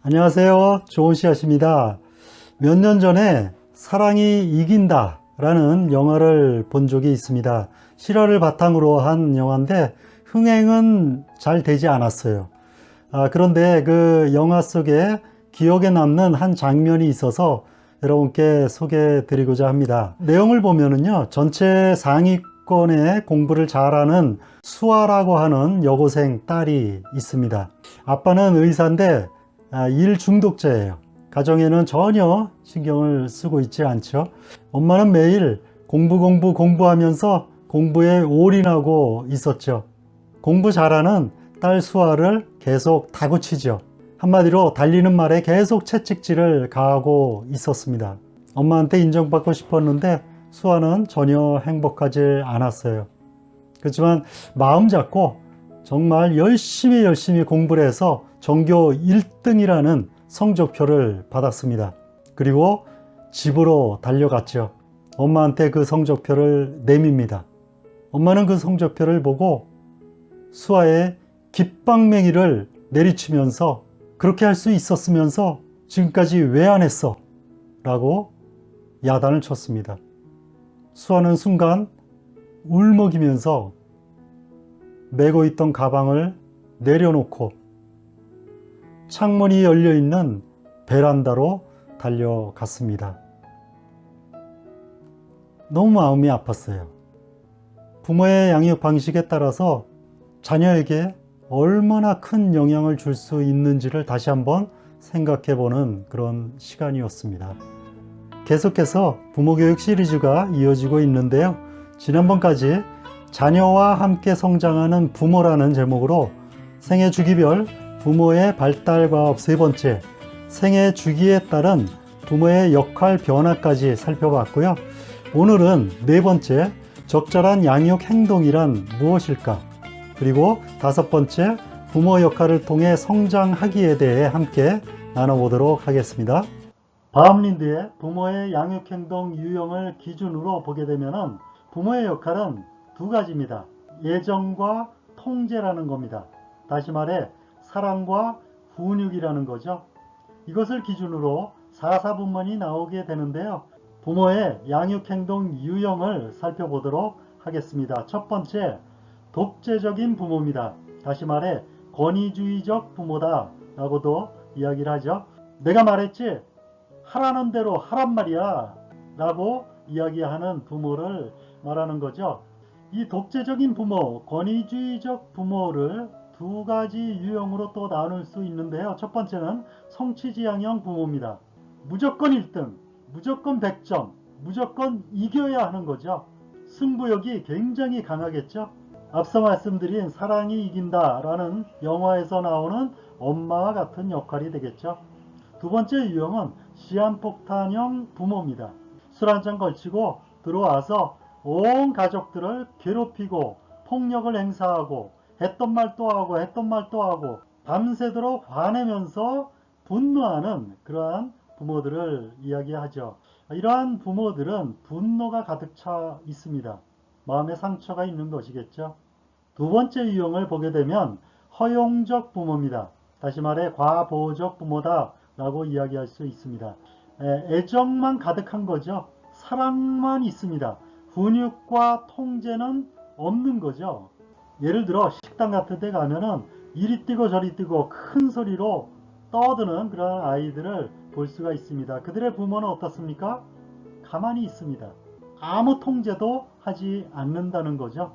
안녕하세요. 좋은 씨앗입니다. 몇 년 전에 사랑이 이긴다 라는 영화를 본 적이 있습니다. 실화를 바탕으로 한 영화인데 흥행은 잘 되지 않았어요. 그런데 그 영화 속에 기억에 남는 한 장면이 있어서 여러분께 소개해 드리고자 합니다. 내용을 보면은요, 전체 상위권에 공부를 잘하는 수아라고 하는 여고생 딸이 있습니다. 아빠는 의사인데 일 중독자예요. 가정에는 전혀 신경을 쓰고 있지 않죠. 엄마는 매일 공부하면서 공부에 올인하고 있었죠. 공부 잘하는 딸 수아를 계속 다그치죠. 한마디로 달리는 말에 계속 채찍질을 가하고 있었습니다. 엄마한테 인정받고 싶었는데 수아는 전혀 행복하지 않았어요. 그렇지만 마음 잡고 정말 열심히 공부를 해서 전교 1등이라는 성적표를 받았습니다. 그리고 집으로 달려갔죠. 엄마한테 그 성적표를 내밉니다. 엄마는 그 성적표를 보고 수아의 깃방맹이를 내리치면서 그렇게 할 수 있었으면서 지금까지 왜 안 했어? 라고 야단을 쳤습니다. 수아는 순간 울먹이면서 메고 있던 가방을 내려놓고 창문이 열려있는 베란다로 달려갔습니다. 너무 마음이 아팠어요. 부모의 양육 방식에 따라서 자녀에게 얼마나 큰 영향을 줄 수 있는지를 다시 한번 생각해 보는 그런 시간이었습니다. 계속해서 부모교육 시리즈가 이어지고 있는데요. 지난번까지 자녀와 함께 성장하는 부모라는 제목으로 생애 주기별 부모의 발달 과업 세 번째, 생애 주기에 따른 부모의 역할 변화까지 살펴봤고요. 오늘은 네 번째, 적절한 양육 행동이란 무엇일까? 그리고 다섯 번째, 부모 역할을 통해 성장하기에 대해 함께 나눠보도록 하겠습니다. 바움린드의 부모의 양육 행동 유형을 기준으로 보게 되면 부모의 역할은 두 가지입니다. 예정과 통제라는 겁니다. 다시 말해 사랑과 훈육이라는 거죠. 이것을 기준으로 4사분문이 나오게 되는데요. 부모의 양육행동 유형을 살펴보도록 하겠습니다. 첫 번째, 독재적인 부모입니다. 다시 말해 권위주의적 부모다 라고도 이야기를 하죠. 내가 말했지? 하라는 대로 하란 말이야 라고 이야기하는 부모를 말하는 거죠. 이 독재적인 부모, 권위주의적 부모를 두 가지 유형으로 또 나눌 수 있는데요. 첫 번째는 성취지향형 부모입니다. 무조건 1등, 무조건 100점, 무조건 이겨야 하는 거죠. 승부욕이 굉장히 강하겠죠. 앞서 말씀드린 사랑이 이긴다라는 영화에서 나오는 엄마와 같은 역할이 되겠죠. 두 번째 유형은 시한폭탄형 부모입니다. 술 한잔 걸치고 들어와서 온 가족들을 괴롭히고 폭력을 행사하고 했던 말 또 하고 밤새도록 화내면서 분노하는 그러한 부모들을 이야기하죠. 이러한 부모들은 분노가 가득 차 있습니다. 마음에 상처가 있는 것이겠죠. 두 번째 유형을 보게 되면 허용적 부모입니다. 다시 말해 과보호적 부모다 라고 이야기할 수 있습니다. 애정만 가득한 거죠. 사랑만 있습니다. 훈육과 통제는 없는 거죠. 예를 들어 식당 같은 데 가면은 이리 뛰고 저리 뛰고 큰 소리로 떠드는 그런 아이들을 볼 수가 있습니다. 그들의 부모는 어떻습니까? 가만히 있습니다. 아무 통제도 하지 않는다는 거죠.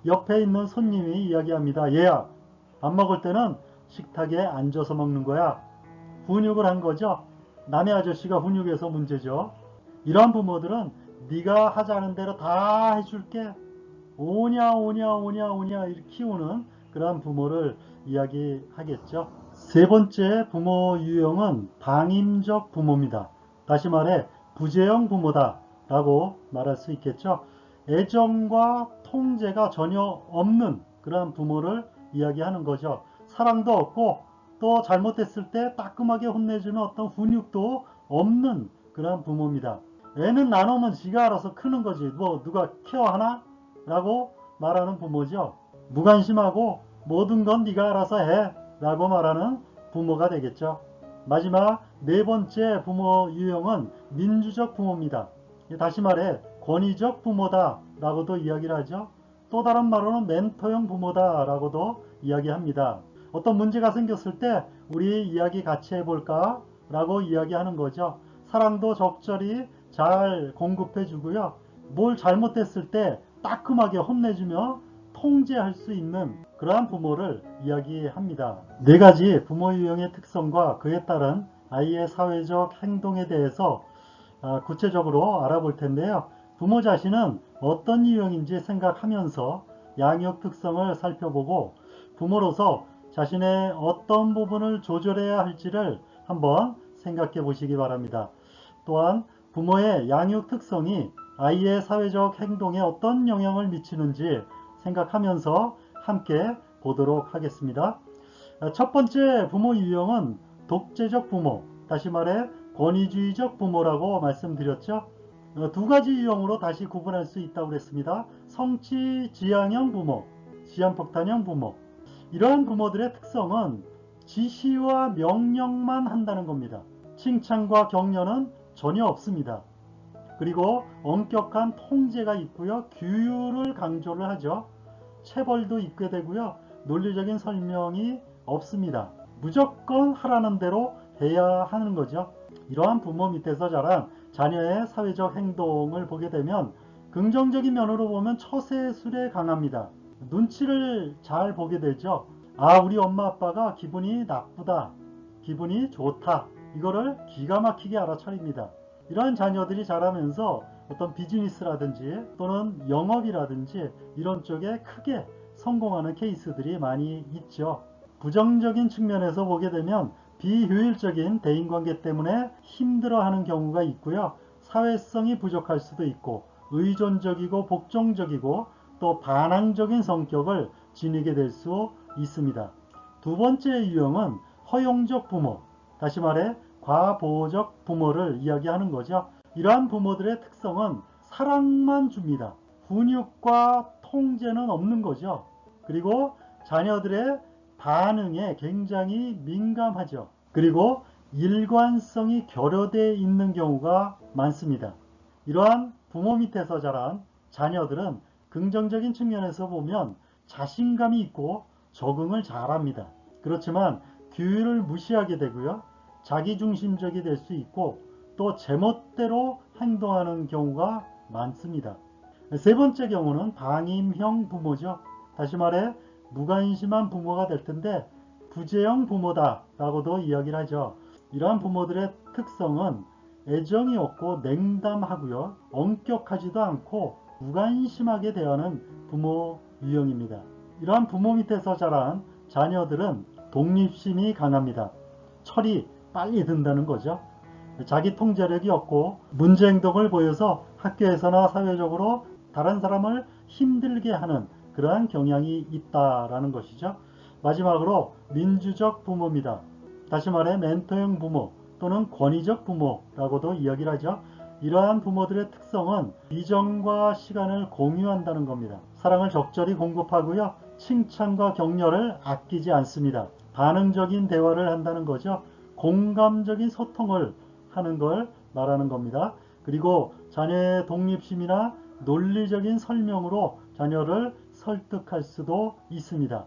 옆에 있는 손님이 이야기합니다. 얘야, 밥 먹을 때는 식탁에 앉아서 먹는 거야. 훈육을 한 거죠. 남의 아저씨가 훈육해서 문제죠. 이러한 부모들은 네가 하자는 대로 다 해줄게. 오냐 이렇게 키우는 그러한 부모를 이야기하겠죠. 세 번째 부모 유형은 방임적 부모입니다. 다시 말해 부재형 부모다 라고 말할 수 있겠죠. 애정과 통제가 전혀 없는 그러한 부모를 이야기하는 거죠. 사랑도 없고 또 잘못했을 때 따끔하게 혼내주는 어떤 훈육도 없는 그러한 부모입니다. 애는 나누면 지가 알아서 크는 거지 뭐 누가 케어하나? 라고 말하는 부모죠. 무관심하고 모든 건 네가 알아서 해 라고 말하는 부모가 되겠죠. 마지막 네 번째 부모 유형은 민주적 부모입니다. 다시 말해 권위적 부모다 라고도 이야기를 하죠. 또 다른 말로는 멘토형 부모다 라고도 이야기합니다. 어떤 문제가 생겼을 때 우리 이야기 같이 해볼까 라고 이야기하는 거죠. 사랑도 적절히 잘 공급해 주고요. 뭘 잘못됐을 때 따끔하게 혼내주며 통제할 수 있는 그러한 부모를 이야기합니다. 네 가지 부모 유형의 특성과 그에 따른 아이의 사회적 행동에 대해서 구체적으로 알아볼 텐데요. 부모 자신은 어떤 유형인지 생각하면서 양육 특성을 살펴보고 부모로서 자신의 어떤 부분을 조절해야 할지를 한번 생각해 보시기 바랍니다. 또한 부모의 양육 특성이 아이의 사회적 행동에 어떤 영향을 미치는지 생각하면서 함께 보도록 하겠습니다. 첫 번째 부모 유형은 독재적 부모, 다시 말해 권위주의적 부모라고 말씀드렸죠. 두 가지 유형으로 다시 구분할 수 있다고 그랬습니다. 성취 지향형 부모, 지향폭탄형 부모. 이러한 부모들의 특성은 지시와 명령만 한다는 겁니다. 칭찬과 격려는 전혀 없습니다. 그리고 엄격한 통제가 있고요. 규율을 강조를 하죠. 체벌도 있게 되고요. 논리적인 설명이 없습니다. 무조건 하라는 대로 해야 하는 거죠. 이러한 부모 밑에서 자란 자녀의 사회적 행동을 보게 되면 긍정적인 면으로 보면 처세술에 강합니다. 눈치를 잘 보게 되죠. 아, 우리 엄마 아빠가 기분이 나쁘다, 기분이 좋다, 이거를 기가 막히게 알아차립니다. 이러한 자녀들이 자라면서 어떤 비즈니스라든지 또는 영업이라든지 이런 쪽에 크게 성공하는 케이스들이 많이 있죠. 부정적인 측면에서 보게 되면 비효율적인 대인관계 때문에 힘들어하는 경우가 있고요. 사회성이 부족할 수도 있고 의존적이고 복종적이고 또 반항적인 성격을 지니게 될 수 있습니다. 두 번째 유형은 허용적 부모, 다시 말해 과보호적 부모를 이야기하는 거죠. 이러한 부모들의 특성은 사랑만 줍니다. 훈육과 통제는 없는 거죠. 그리고 자녀들의 반응에 굉장히 민감하죠. 그리고 일관성이 결여되어 있는 경우가 많습니다. 이러한 부모 밑에서 자란 자녀들은 긍정적인 측면에서 보면 자신감이 있고 적응을 잘합니다. 그렇지만 규율을 무시하게 되고요. 자기중심적이 될 수 있고 또 제멋대로 행동하는 경우가 많습니다. 세 번째 경우는 방임형 부모죠. 다시 말해 무관심한 부모가 될 텐데 부재형 부모다 라고도 이야기를 하죠. 이러한 부모들의 특성은 애정이 없고 냉담하고요. 엄격하지도 않고 무관심하게 대하는 부모 유형입니다. 이러한 부모 밑에서 자란 자녀들은 독립심이 강합니다. 철이 빨리 든다는 거죠. 자기 통제력이 없고 문제 행동을 보여서 학교에서나 사회적으로 다른 사람을 힘들게 하는 그러한 경향이 있다라는 것이죠. 마지막으로 민주적 부모입니다. 다시 말해 멘토형 부모 또는 권위적 부모라고도 이야기를 하죠. 이러한 부모들의 특성은 비전과 시간을 공유한다는 겁니다. 사랑을 적절히 공급하고요. 칭찬과 격려를 아끼지 않습니다. 반응적인 대화를 한다는 거죠. 공감적인 소통을 하는 걸 말하는 겁니다. 그리고 자녀의 독립심이나 논리적인 설명으로 자녀를 설득할 수도 있습니다.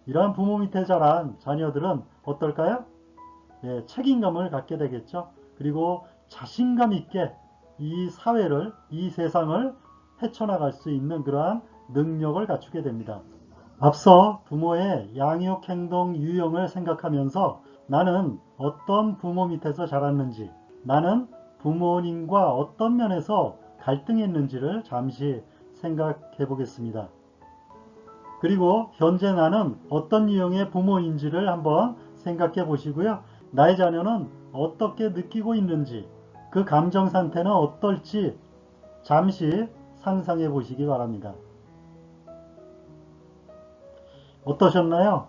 이러한 부모 밑에 자란 자녀들은 어떨까요? 책임감을 갖게 되겠죠. 그리고 자신감 있게 이 사회를, 이 세상을 헤쳐나갈 수 있는 그러한 능력을 갖추게 됩니다. 앞서 부모의 양육 행동 유형을 생각하면서 나는 어떤 부모 밑에서 자랐는지, 나는 부모님과 어떤 면에서 갈등했는지를 잠시 생각해 보겠습니다. 그리고 현재 나는 어떤 유형의 부모인지를 한번 생각해 보시고요. 나의 자녀는 어떻게 느끼고 있는지, 그 감정 상태는 어떨지 잠시 상상해 보시기 바랍니다. 어떠셨나요?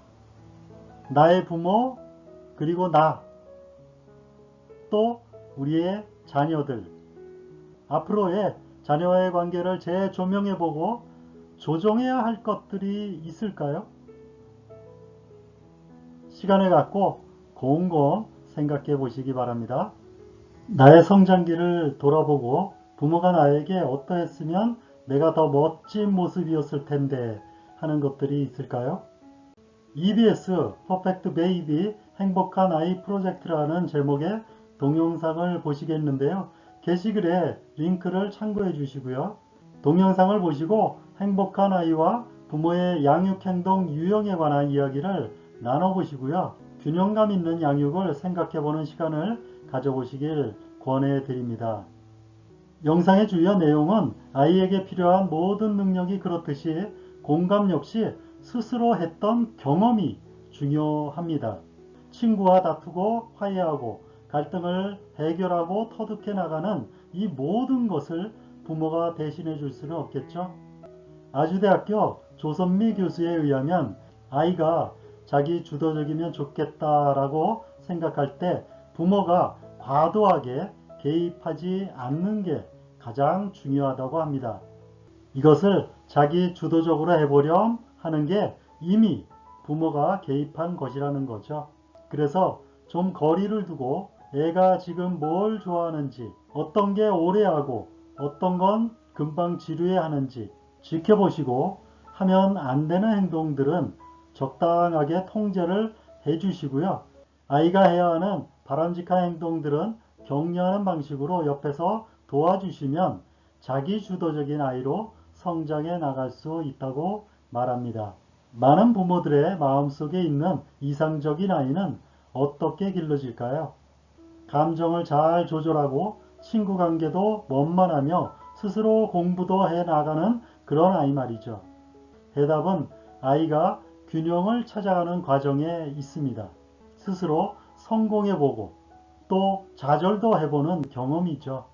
나의 부모, 그리고 나, 또 우리의 자녀들, 앞으로의 자녀와의 관계를 재조명해 보고 조정해야 할 것들이 있을까요? 시간을 갖고 곰곰 생각해 보시기 바랍니다. 나의 성장기를 돌아보고 부모가 나에게 어떠했으면 내가 더 멋진 모습이었을 텐데 하는 것들이 있을까요? EBS 퍼펙트 베이비 행복한 아이 프로젝트라는 제목의 동영상을 보시겠는데요. 게시글에 링크를 참고해 주시고요. 동영상을 보시고 행복한 아이와 부모의 양육행동 유형에 관한 이야기를 나눠보시고요. 균형감 있는 양육을 생각해보는 시간을 가져보시길 권해드립니다. 영상의 주요 내용은 아이에게 필요한 모든 능력이 그렇듯이 공감 역시 스스로 했던 경험이 중요합니다. 친구와 다투고 화해하고 갈등을 해결하고 터득해 나가는 이 모든 것을 부모가 대신해 줄 수는 없겠죠. 아주대학교 조선미 교수에 의하면 아이가 자기 주도적이면 좋겠다라고 생각할 때 부모가 과도하게 개입하지 않는 게 가장 중요하다고 합니다. 이것을 자기 주도적으로 해보렴 하는 게 이미 부모가 개입한 것이라는 거죠. 그래서 좀 거리를 두고 애가 지금 뭘 좋아하는지, 어떤 게 오래 하고 어떤 건 금방 지루해 하는지 지켜보시고 하면 안 되는 행동들은 적당하게 통제를 해주시고요. 아이가 해야 하는 바람직한 행동들은 격려하는 방식으로 옆에서 도와주시면 자기 주도적인 아이로 성장해 나갈 수 있다고 말합니다. 많은 부모들의 마음속에 있는 이상적인 아이는 어떻게 길러질까요? 감정을 잘 조절하고 친구 관계도 원만하며 스스로 공부도 해 나가는 그런 아이 말이죠. 대답은 아이가 균형을 찾아가는 과정에 있습니다. 스스로 성공해보고 또 좌절도 해보는 경험이죠.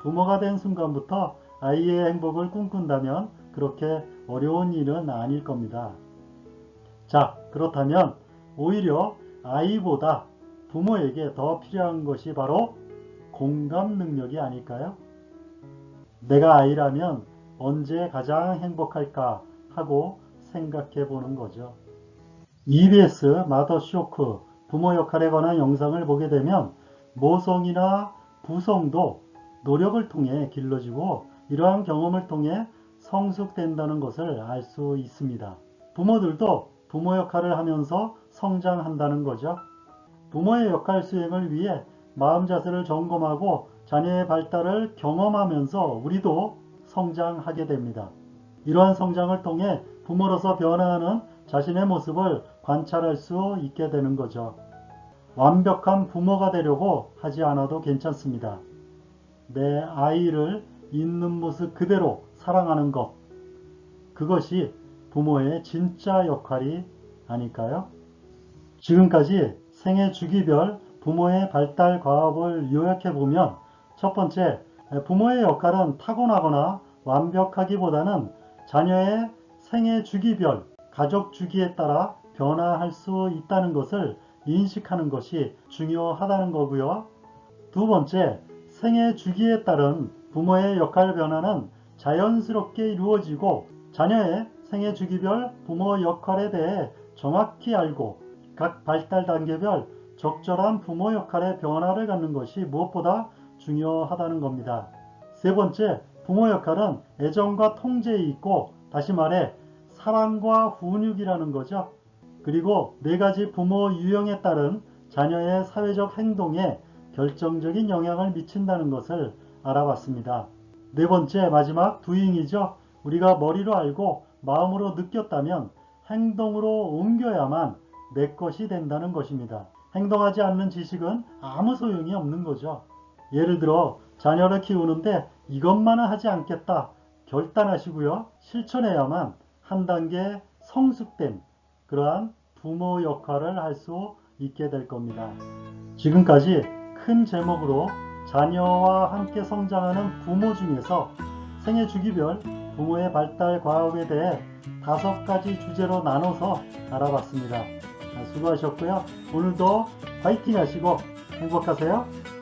부모가 된 순간부터 아이의 행복을 꿈꾼다면 그렇게 어려운 일은 아닐 겁니다. 자, 그렇다면 오히려 아이보다 부모에게 더 필요한 것이 바로 공감 능력이 아닐까요? 내가 아이라면 언제 가장 행복할까 하고 생각해 보는 거죠. EBS 마더 쇼크 부모 역할에 관한 영상을 보게 되면 모성이나 부성도 노력을 통해 길러지고 이러한 경험을 통해 성숙된다는 것을 알 수 있습니다. 부모들도 부모 역할을 하면서 성장한다는 거죠. 부모의 역할 수행을 위해 마음 자세를 점검하고 자녀의 발달을 경험하면서 우리도 성장하게 됩니다. 이러한 성장을 통해 부모로서 변화하는 자신의 모습을 관찰할 수 있게 되는 거죠. 완벽한 부모가 되려고 하지 않아도 괜찮습니다. 내 아이를 있는 모습 그대로 사랑하는 것, 그것이 부모의 진짜 역할이 아닐까요? 지금까지 생애 주기별 부모의 발달 과업을 요약해보면 첫 번째, 부모의 역할은 타고나거나 완벽하기보다는 자녀의 생애 주기별, 가족 주기에 따라 변화할 수 있다는 것을 인식하는 것이 중요하다는 거고요. 두 번째, 생애 주기에 따른 부모의 역할 변화는 자연스럽게 이루어지고 자녀의 생애 주기별 부모 역할에 대해 정확히 알고 각 발달 단계별 적절한 부모 역할의 변화를 갖는 것이 무엇보다 중요하다는 겁니다. 세 번째, 부모 역할은 애정과 통제에 있고 다시 말해 사랑과 훈육이라는 거죠. 그리고 네 가지 부모 유형에 따른 자녀의 사회적 행동에 결정적인 영향을 미친다는 것을 알아봤습니다. 네 번째, 마지막 두잉이죠. 우리가 머리로 알고 마음으로 느꼈다면 행동으로 옮겨야만 내 것이 된다는 것입니다. 행동하지 않는 지식은 아무 소용이 없는 거죠. 예를 들어 자녀를 키우는데 이것만은 하지 않겠다 결단하시고요. 실천해야만 한 단계 성숙된 그러한 부모 역할을 할 수 있게 될 겁니다. 지금까지 큰 제목으로 자녀와 함께 성장하는 부모 중에서 생애 주기별 부모의 발달 과업에 대해 5가지 주제로 나눠서 알아봤습니다. 수고하셨고요. 오늘도 파이팅 하시고 행복하세요.